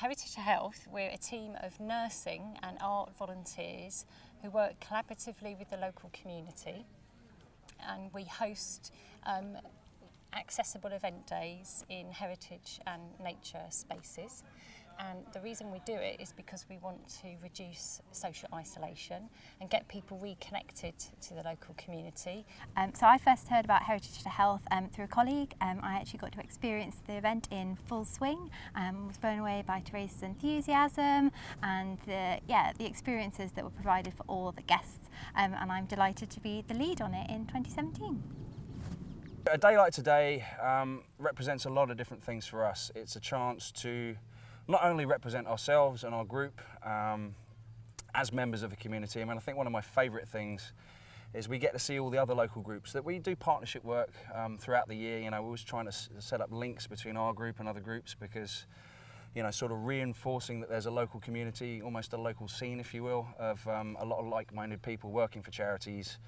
H2H, we're a team of nursing and art volunteers who work collaboratively with the local community, and we host accessible event days in heritage and nature spaces. And the reason we do it is because we want to reduce social isolation and get people reconnected to the local community. So I first heard about Heritage to Health through a colleague. I actually got to experience the event in full swing. Was blown away by Teresa's enthusiasm and the experiences that were provided for all the guests. And I'm delighted to be the lead on it in 2017. A day like today represents a lot of different things for us. It's a chance to not only represent ourselves and our group as members of the community. I mean, I think one of my favourite things is we get to see all the other local groups that we do partnership work throughout the year. You know, we're always trying to set up links between our group and other groups because, you know, sort of reinforcing that there's a local community, almost a local scene, if you will, of a lot of like-minded people working for charities,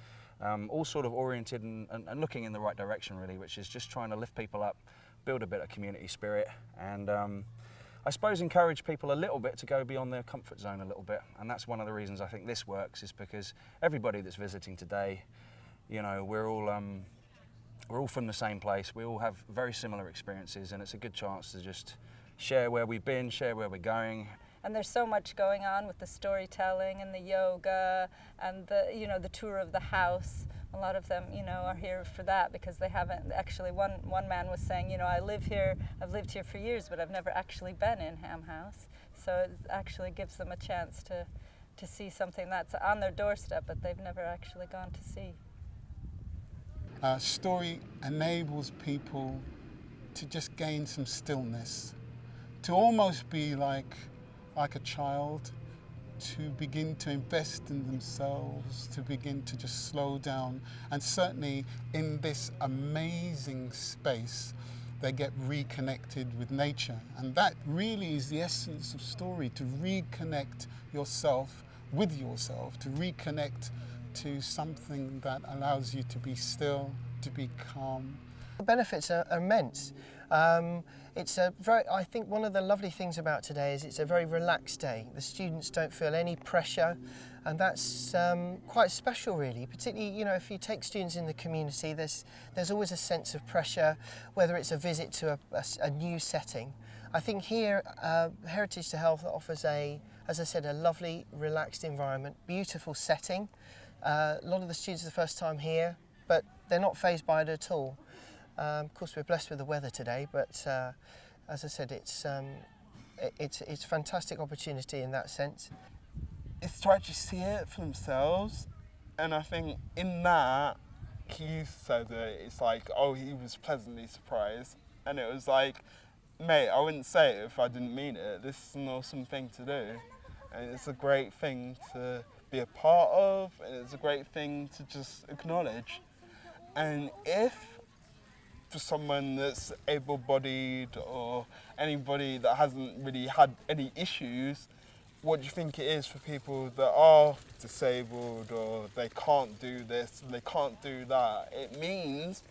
all sort of oriented and looking in the right direction, really, which is just trying to lift people up, build a bit of community spirit, and I suppose encourage people a little bit to go beyond their comfort zone a little bit. And that's one of the reasons I think this works, is because everybody that's visiting today, you know, we're all from the same place. We all have very similar experiences, and it's a good chance to just share where we've been, share where we're going. And there's so much going on with the storytelling and the yoga and the tour of the house. A lot of them, are here for that because they haven't actually. One man was saying, I've lived here for years, but I've never actually been in Ham House. So it actually gives them a chance to see something that's on their doorstep, but they've never actually gone to see. Story enables people to just gain some stillness, to almost be like a child, to begin to invest in themselves, to begin to just slow down. And certainly in this amazing space, they get reconnected with nature. And that really is the essence of story, to reconnect yourself with yourself, to reconnect to something that allows you to be still, to be calm. The benefits are immense. I think one of the lovely things about today is it's a very relaxed day. The students don't feel any pressure, and that's quite special, really. Particularly, if you take students in the community, there's always a sense of pressure, whether it's a visit to a new setting. I think here, Heritage to Health offers as I said, a lovely, relaxed environment, beautiful setting. A lot of the students are the first time here, but they're not fazed by it at all. Of course, we're blessed with the weather today, but as I said, it's a fantastic opportunity in that sense. It's to actually see it for themselves, and I think in that, he said it, it's like, oh, he was pleasantly surprised, and it was like, mate, I wouldn't say it if I didn't mean it. This is an awesome thing to do, and it's a great thing to be a part of, and it's a great thing to just acknowledge. And if for someone that's able-bodied or anybody that hasn't really had any issues, what do you think it is for people that are disabled or they can't do this, they can't do that? It means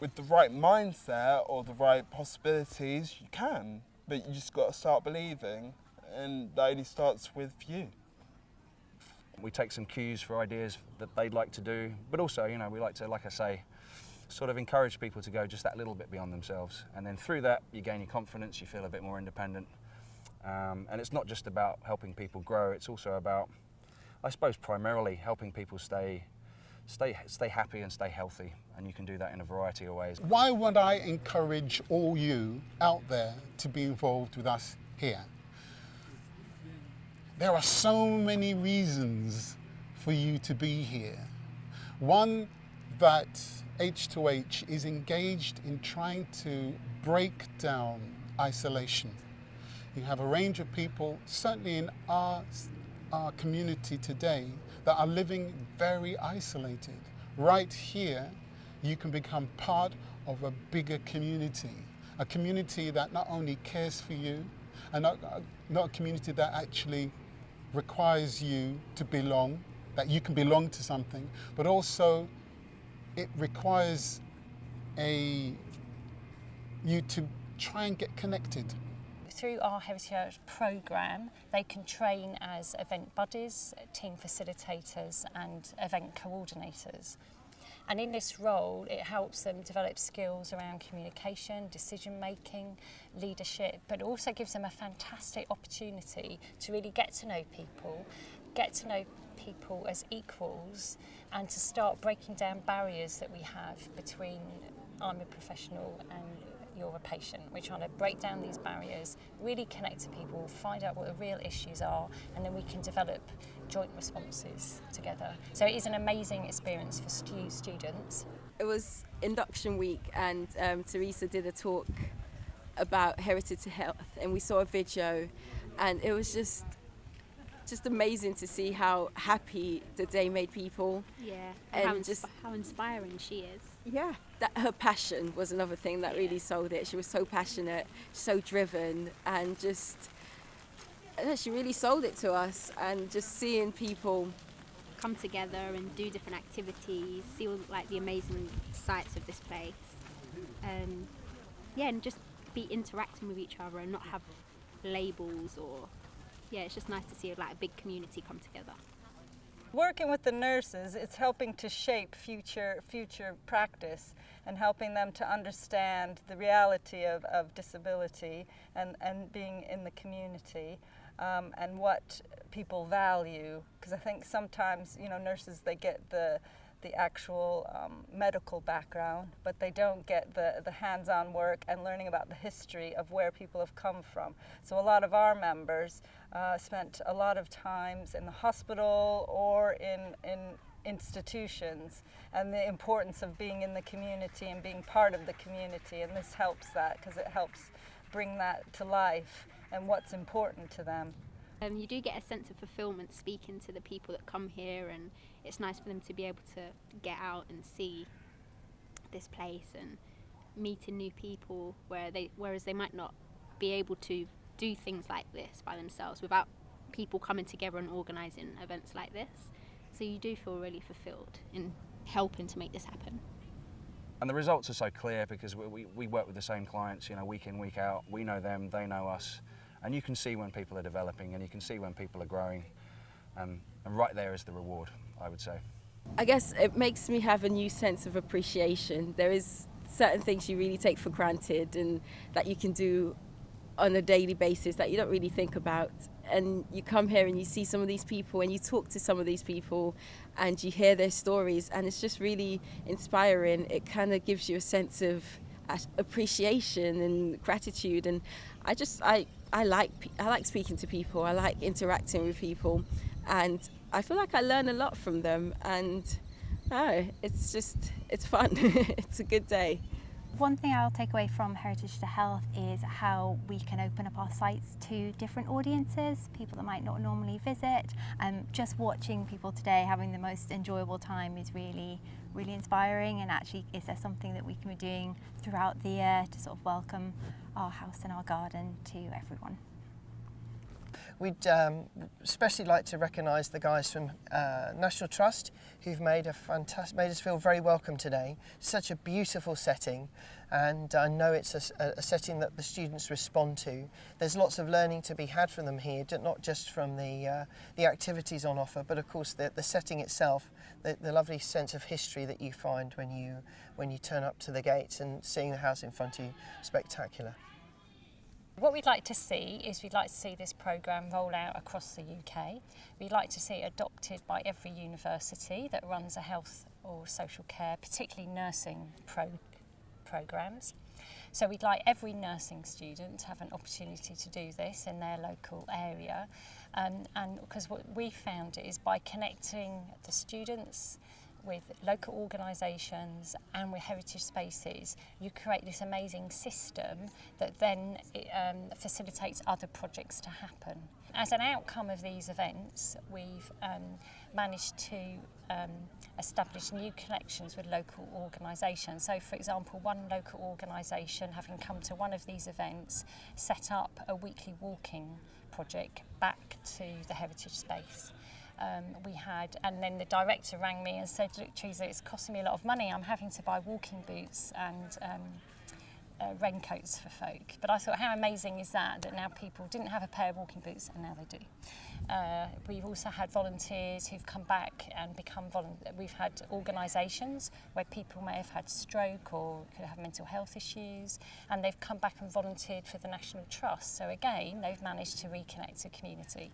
with the right mindset or the right possibilities, you can, but you just got to start believing, and that only starts with you. We take some cues for ideas that they'd like to do, but also, we like to, like I say, sort of encourage people to go just that little bit beyond themselves, and then through that you gain your confidence, you feel a bit more independent, and it's not just about helping people grow, it's also about, I suppose, primarily helping people stay happy and stay healthy, and you can do that in a variety of ways. Why would I encourage all you out there to be involved with us here? There are so many reasons for you to be here. One, that H2H is engaged in trying to break down isolation. You have a range of people, certainly in our community today, that are living very isolated. Right here, you can become part of a bigger community, a community that not only cares for you, and not a community that actually requires you to belong, that you can belong to something, but also it requires you to try and get connected. through our H2H programme, they can train as event buddies, team facilitators and event coordinators. And in this role, it helps them develop skills around communication, decision making, leadership, but it also gives them a fantastic opportunity to really get to know people as equals, and to start breaking down barriers that we have between I'm a professional and you're a patient. We're trying to break down these barriers, really connect to people, find out what the real issues are, and then we can develop joint responses together. So it is an amazing experience for students. It was induction week, and Teresa did a talk about heritage to health, and we saw a video, and it was just amazing to see how happy the day made people. Yeah, and how inspiring she is. Yeah, that her passion was another thing that really sold it. She was so passionate, so driven, and she really sold it to us. And just seeing people come together and do different activities, see all like the amazing sights of this place, and just be interacting with each other and not have labels or. Yeah, it's just nice to see like a big community come together. Working with the nurses, it's helping to shape future practice and helping them to understand the reality of disability and being in the community and what people value. Because I think sometimes, nurses, they get the actual medical background, but they don't get the hands-on work and learning about the history of where people have come from. So a lot of our members spent a lot of times in the hospital or in institutions, and the importance of being in the community and being part of the community, and this helps that because it helps bring that to life and what's important to them. You do get a sense of fulfillment speaking to the people that come here, and it's nice for them to be able to get out and see this place and meeting new people whereas they might not be able to do things like this by themselves without people coming together and organising events like this. So you do feel really fulfilled in helping to make this happen. And the results are so clear because we work with the same clients, week in, week out. We know them, they know us. And you can see when people are developing and you can see when people are growing. And right there is the reward, I would say. I guess it makes me have a new sense of appreciation. There is certain things you really take for granted and that you can do on a daily basis that you don't really think about. And you come here and you see some of these people and you talk to some of these people and you hear their stories, and it's just really inspiring. It kind of gives you a sense of appreciation and gratitude, and I like speaking to people. I like interacting with people, and I feel like I learn a lot from them, and it's fun. It's a good day. One thing I'll take away from Heritage to Health is how we can open up our sites to different audiences, people that might not normally visit. Just watching people today having the most enjoyable time is really, really inspiring, and actually is there something that we can be doing throughout the year to sort of welcome our house and our garden to everyone. We'd especially like to recognise the guys from National Trust who've made us feel very welcome today. Such a beautiful setting, and I know it's a setting that the students respond to. There's lots of learning to be had from them here, not just from the activities on offer, but of course the setting itself, the lovely sense of history that you find when you turn up to the gates and seeing the house in front of you. Spectacular. What we'd like to see is we'd like to see this programme roll out across the UK. We'd like to see it adopted by every university that runs a health or social care, particularly nursing programmes. So we'd like every nursing student to have an opportunity to do this in their local area. And because what we found is by connecting the students with local organisations and with heritage spaces, you create this amazing system that then facilitates other projects to happen. As an outcome of these events, we've managed to establish new connections with local organisations. So, for example, one local organisation, having come to one of these events, set up a weekly walking project back to the heritage space. And then the director rang me and said, "Look, Teresa, it's costing me a lot of money. I'm having to buy walking boots and raincoats for folk. But I thought, how amazing is that now people didn't have a pair of walking boots and now they do. We've also had volunteers who've come back and become we've had organisations where people may have had stroke or could have mental health issues, and they've come back and volunteered for the National Trust. So again, they've managed to reconnect to community.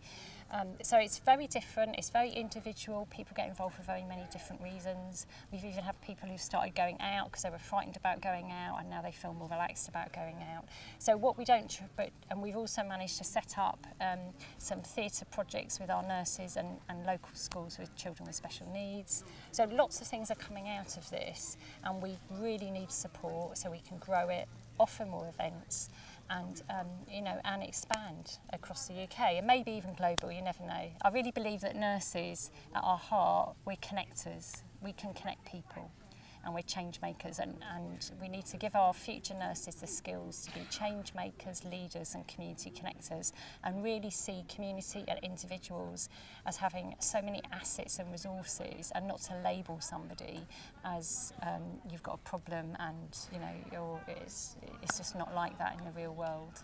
So it's very different, it's very individual, people get involved for very many different reasons. We've even had people who started going out because they were frightened about going out, and now they feel more relaxed about going out. So what we don't, and we've also managed to set up some theatre projects with our nurses and local schools with children with special needs. So lots of things are coming out of this, and we really need support so we can grow it, offer more events, and and expand across the UK and maybe even global. You never know. I really believe that nurses, at our heart, we're connectors. We can connect people, and we're change makers, and we need to give our future nurses the skills to be change makers, leaders and community connectors, and really see community and individuals as having so many assets and resources, and not to label somebody as you've got a problem and it's just not like that in the real world.